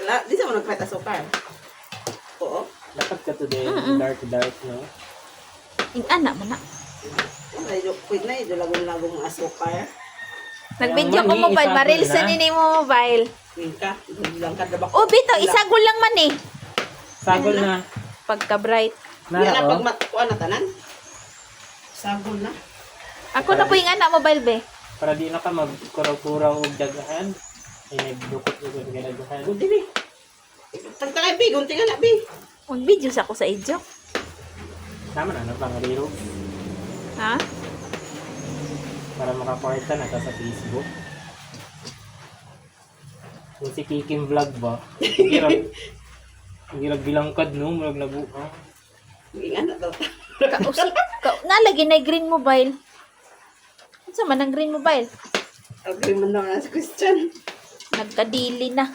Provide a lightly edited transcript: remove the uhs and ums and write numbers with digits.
Di sa mo nagpeta sukar. Oo. Dapat ka today, dark, no? Ing anak mo na. Pwede na ito lagong-lagong asukar. Nag-video ko Mami, mobile. isagol Maril sa na. nini mo mobile. Pwede ka. Lang ka dabak. Oh, bito. Isagol lang man eh. Sagol na. Pagka-bright. Yan na oh. pag matukuan na tanan. Sagol na. Ako na po yung anak mobile be. Para di na ka magkuraw-kuraw og dagahan. Ay, nagdukot-dukot ka dagahan. Gunti bi. Tagtakay bi. Gunti nga na bi. Mag-video sa ako sa idyo. Tama na, pangaliro. Ha? Para makaparta na ka sa Facebook. Kung si Kikim Vlog ba? Hirap bilangkad, no? Mulag na buka. Ingan na daw. Nalagi na yung green mobile. Ano sa man ang green mobile? Agree man naman na sa question. Nagkadili na.